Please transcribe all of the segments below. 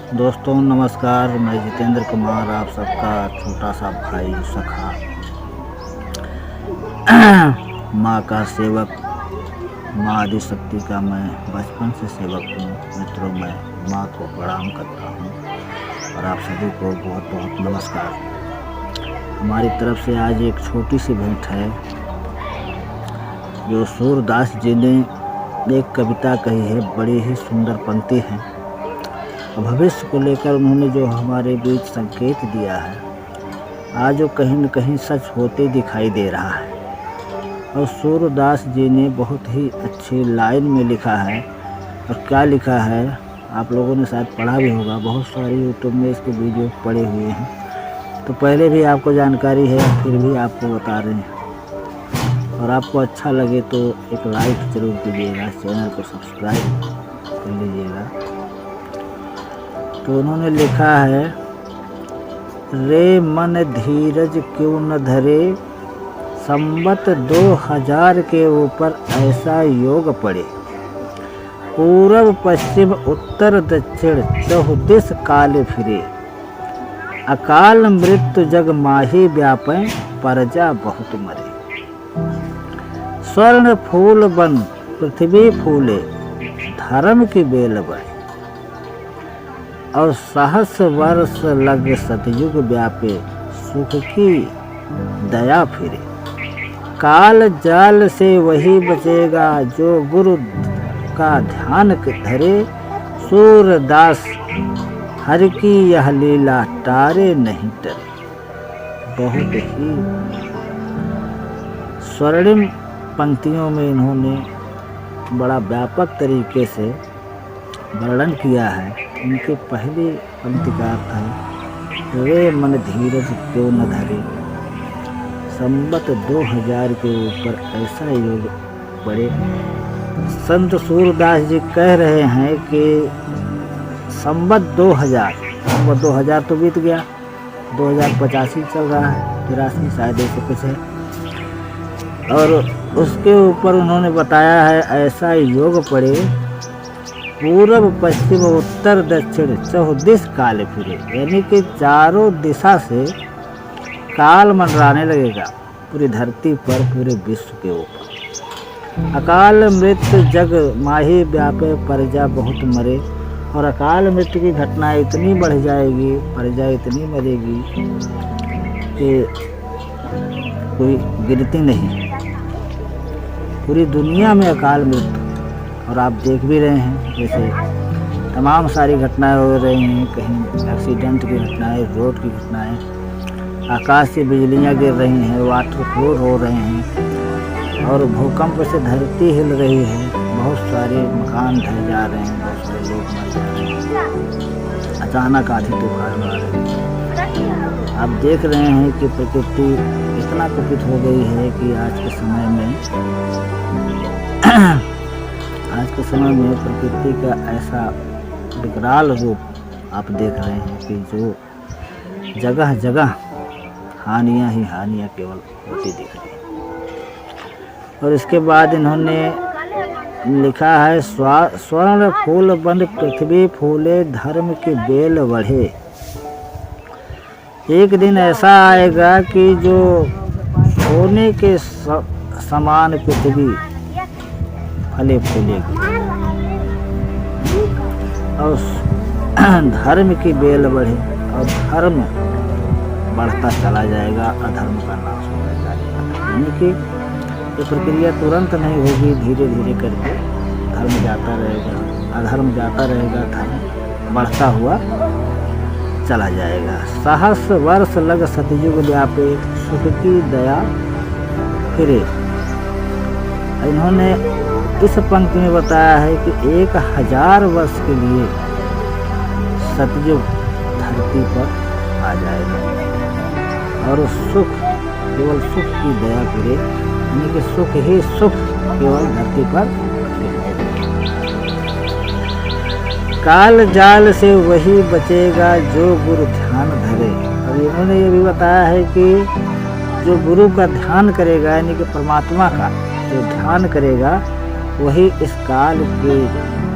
दोस्तों नमस्कार, मैं जितेंद्र कुमार आप सबका छोटा सा भाई सखा माँ का सेवक, माँ आदिशक्ति का मैं बचपन से सेवक हूँ। मित्रों, मैं माँ को प्रणाम करता हूँ और आप सभी को बहुत बहुत नमस्कार। हमारी तरफ से आज एक छोटी सी भेंट है जो सूरदास जी ने एक कविता कही है। बड़ी ही सुंदर पंक्ति है। भविष्य को लेकर उन्होंने जो हमारे बीच संकेत दिया है, आज वो कहीं न कहीं सच होते दिखाई दे रहा है। और सूरदास जी ने बहुत ही अच्छी लाइन में लिखा है। और क्या लिखा है आप लोगों ने शायद पढ़ा भी होगा, बहुत सारी यूट्यूब में इसके वीडियो पड़े हुए हैं, तो पहले भी आपको जानकारी है, फिर भी आपको बता रहे हैं। और आपको अच्छा लगे तो एक लाइक ज़रूर कीजिएगा, चैनल को सब्सक्राइब कर लीजिएगा। तो उन्होंने लिखा है, रे मन धीरज क्यों न धरे, संवत 2000 के ऊपर ऐसा योग पड़े, पूरब पश्चिम उत्तर दक्षिण चहुदिश काल फिरे, अकाल मृत्यु जग माही व्यापै, प्रजा बहुत मरे। स्वर्ण फूल बन पृथ्वी फूले, धर्म की बेल बढ़े, और सहस्र वर्ष लग सतयुग व्यापे, सुख की दया फिरे। काल जाल से वही बचेगा जो गुरु का ध्यान धरे, सूरदास हर की यह लीला टारे नहीं टरे। बहुत ही स्वर्णिम पंक्तियों में इन्होंने बड़ा व्यापक तरीके से वर्णन किया है। इनके पहले पंक्ति का अर्थ है, वे मन धीरज क्यों न धरे, संवत 2000 के ऊपर ऐसा योग पड़े। संत सूरदास जी कह रहे हैं कि संवत 2000 तो बीत गया, 2085 चल रहा है, 83 शायद ऐसे कुछ है। और उसके ऊपर उन्होंने बताया है ऐसा योग पड़े, पूरब पश्चिम उत्तर दक्षिण चहुदिश काल फिरे, यानी कि चारों दिशा से काल मंडराने लगेगा पूरी धरती पर, पूरे विश्व के ऊपर। अकाल मृत्यु जग माही व्यापे, प्रजा बहुत मरे। और अकाल मृत्यु की घटना इतनी बढ़ जाएगी, प्रजा इतनी मरेगी कि कोई गिनती नहीं। पूरी दुनिया में अकाल मृत्यु, और आप देख भी रहे हैं जैसे तमाम सारी घटनाएं हो रही हैं, कहीं एक्सीडेंट की घटनाएं, रोड की घटनाएं, आकाश से बिजलियां गिर रही हैं, वाटर फ्लोड हो रहे हैं, और भूकंप से धरती हिल रही है, बहुत सारे मकान ढह जा रहे हैं, बहुत सारे लोग मर जा रहे हैं, अचानक आंधी तूफान आ रहे हैं। आप देख रहे हैं कि प्रकृति इतना कुपित हो गई है कि आज के समय में प्रकृति का ऐसा विकराल रूप आप देख रहे हैं कि जो जगह जगह हानियां ही हानियां केवल होती दिख रही हैं। और इसके बाद इन्होंने लिखा है, स्वर्ण फूल बंद पृथ्वी फूले, धर्म की बेल बढ़े। एक दिन ऐसा आएगा कि जो सोने के समान पृथ्वी फले फूलेगी और धर्म की बेल बढ़े, और धर्म बढ़ता चला जाएगा, अधर्म का नाश होता जाएगा। यानी कि ये प्रक्रिया तुरंत नहीं होगी, धीरे धीरे करके धर्म जाता रहेगा, अधर्म जाता रहेगा, धर्म बढ़ता हुआ चला जाएगा। सहस्र वर्ष लग सतयुग व्यापे, सुख की दया फिरे। इन्होंने इस पंक्ति में बताया है कि 1000 वर्ष के लिए सतयुग धरती पर आ जाएगा, और सुख, केवल सुख की दया फिरे, यानी कि सुख ही सुख केवल धरती पर। काल जाल से वही बचेगा जो गुरु ध्यान धरे। और इन्होंने ये भी बताया है कि जो गुरु का ध्यान करेगा, यानी कि परमात्मा का जो ध्यान करेगा, वही इस काल के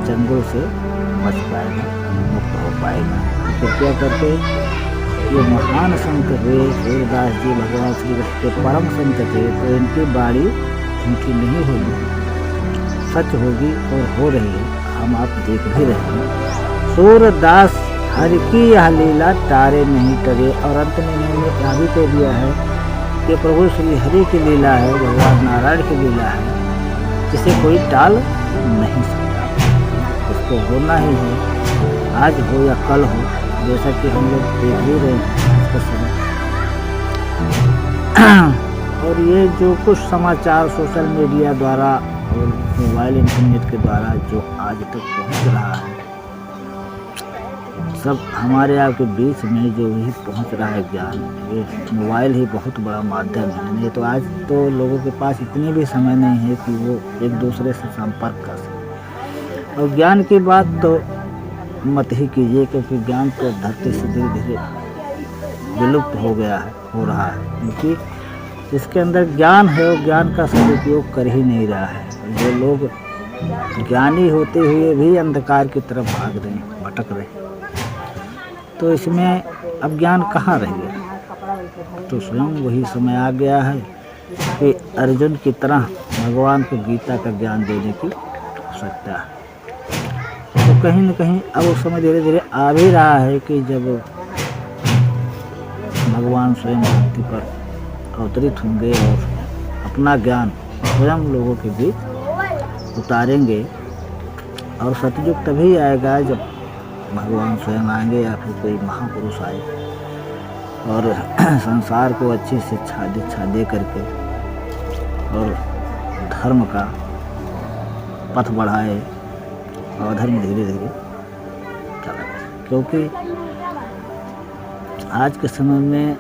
चंगुल से बच पाएगा, मुक्त हो पाएगा। तो कृपया करके ये महान संत हुए सूरदास जी भगवान श्री कृष्ण के परम संत थे, तो इनकी बाणी झूठी नहीं होगी, सच होगी और हो रही है, हम आप देख भी रहे हैं। सूरदास हरि की यह लीला तारे नहीं टरे। और अंत में इन्होंने यह भी कह दिया है कि प्रभु श्री हरि की लीला है, भगवान नारायण की लीला है, जिसे कोई टाल नहीं सकता, इसको होना ही है, आज हो या कल हो, जैसा कि हम लोग देख भी रहे हैं आज का समय। और ये जो कुछ समाचार सोशल मीडिया द्वारा और मोबाइल इंटरनेट के द्वारा जो आज तक पहुंच रहा है, सब हमारे आपके बीच में जो भी पहुंच रहा है ज्ञान, ये मोबाइल ही बहुत बड़ा माध्यम है। नहीं तो आज तो लोगों के पास इतनी भी समय नहीं है कि वो एक दूसरे से संपर्क कर सकें। और ज्ञान की बात तो मत ही कीजिए, क्योंकि ज्ञान तो धरती से धीरे धीरे विलुप्त हो गया है, हो रहा है, क्योंकि जिसके अंदर ज्ञान है वो ज्ञान का सदुपयोग कर ही नहीं रहा है। जो लोग ज्ञानी होते हुए भी अंधकार की तरफ भाग रहे हैं, भटक रहे हैं, तो इसमें अब ज्ञान कहाँ रह गया। तो स्वयं वही समय आ गया है कि अर्जुन की तरह भगवान को गीता का ज्ञान देने की आवश्यकता है। तो कहीं न कहीं अब वो समय धीरे धीरे आ भी रहा है कि जब भगवान स्वयं धरती पर अवतरित होंगे और अपना ज्ञान स्वयं लोगों के बीच उतारेंगे। और सतयुग तभी आएगा जब भगवान स्वयं आएंगे या फिर कोई महापुरुष आए और संसार को अच्छी शिक्षा दीक्षा दे करके और धर्म का पथ बढ़ाए और धर्म धीरे धीरे चला जाए। क्योंकि आज के समय में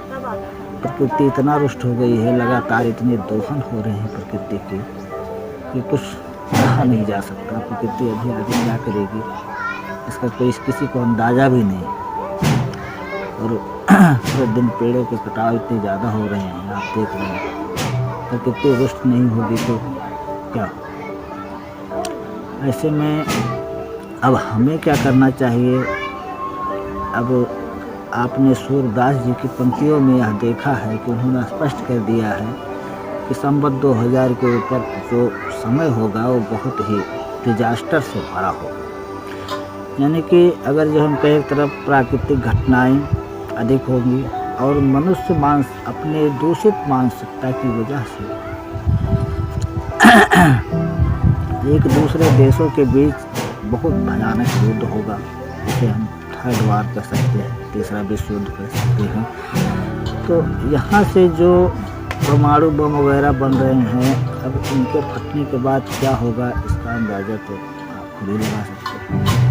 प्रकृति इतना रुष्ट हो गई है, लगातार इतने दोहन हो रहे हैं प्रकृति के कि कुछ कहा नहीं जा सकता। प्रकृति अभी आगे क्या करेगी इसका कोई किसी को अंदाज़ा भी नहीं। और पूरे दिन पेड़ों के कटाव इतने ज़्यादा हो रहे हैं, आप देख रहे हैं। प्रकृति रुष्ट नहीं होगी तो क्या। ऐसे में अब हमें क्या करना चाहिए। अब आपने सूरदास जी की पंक्तियों में यह देखा है कि उन्होंने स्पष्ट कर दिया है कि संवत 2000 के ऊपर जो समय होगा वो बहुत ही डिजास्टर से भरा होगा। यानी कि अगर जो हम कई तरफ प्राकृतिक घटनाएं अधिक होंगी और मनुष्य अपने दूषित मानसिकता की वजह से एक दूसरे देशों के बीच बहुत भयानक युद्ध होगा, जिसे हम थर्ड वार कह सकते हैं, तीसरा विश्व युद्ध कह सकते हैं। तो यहाँ से जो परमाणु बम वगैरह बन रहे हैं, अब इनके फटने के बाद क्या होगा इसका अंदाज़ा तो आप खुद ही लगा सकते हैं।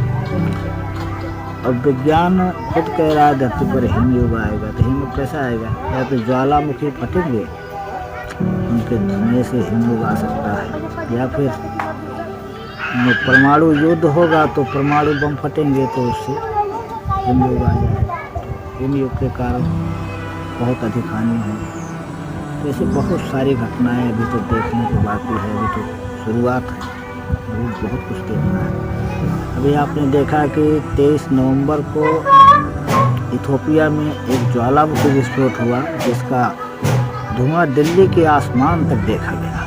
अब विज्ञान खुद कह रहा है धरती पर हिमयुग आएगा, तो हिमयुग कैसा आएगा। या तो ज्वालामुखी फटेंगे, उनके धुएं से हिमयुग आ सकता है, या फिर परमाणु युद्ध होगा तो परमाणु बम फटेंगे तो उससे हिमयुग आ जाएगा। हिमयुग के कारण बहुत अधिक हानि है। तो ऐसे बहुत सारी घटनाएं अभी तो देखने को बाकी है, अभी तो शुरुआत है, अभी बहुत कुछ देखना है। अभी आपने देखा कि 23 नवंबर को इथोपिया में एक ज्वालामुखी विस्फोट हुआ, जिसका धुआं दिल्ली के आसमान तक देखा गया।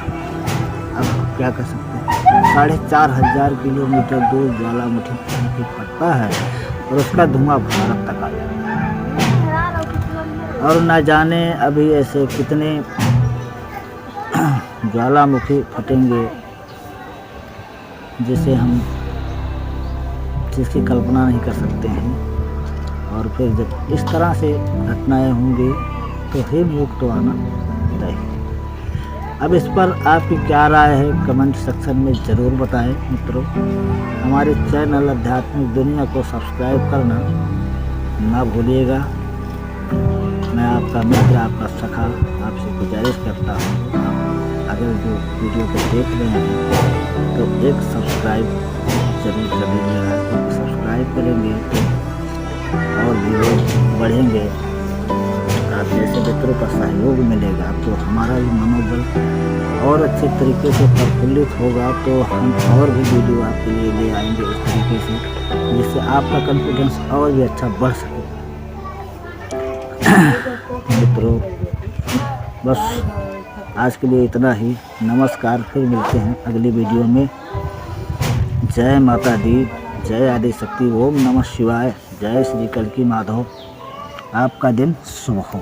अब क्या कर सकते हैं, 4500 किलोमीटर दूर ज्वालामुखी फटता है और उसका धुआं भारत तक आ जाता है। और न जाने अभी ऐसे कितने ज्वालामुखी फटेंगे जिसकी कल्पना नहीं कर सकते हैं। और फिर जब इस तरह से घटनाएं होंगी तो हिमयुग तो आना तय है। अब इस पर आपकी क्या राय है, कमेंट सेक्शन में ज़रूर बताएं मित्रों। हमारे चैनल आध्यात्मिक दुनिया को सब्सक्राइब करना ना भूलिएगा। मैं आपका मित्र, आपका सखा आपसे गुजारिश करता हूँ, अगर जो वीडियो को देख रहे हैं तो एक सब्सक्राइब जरूर कर लीजिएगा, क्योंकि सब्सक्राइब करेंगे और भी लोग बढ़ेंगे, आप जैसे मित्रों का सहयोग मिलेगा तो हमारा भी मनोबल और अच्छे तरीके से प्रफुल्लित होगा, तो हम और भी वीडियो आपके लिए ले आएंगे इस तरीके से, जिससे आपका कॉन्फिडेंस और भी अच्छा बढ़ सके। मित्रों बस आज के लिए इतना ही। नमस्कार, फिर मिलते हैं अगली वीडियो में। जय माता दी, जय आदिशक्ति, ओम नमः शिवाय, जय श्री कल्की माधव। आपका दिन शुभ हो।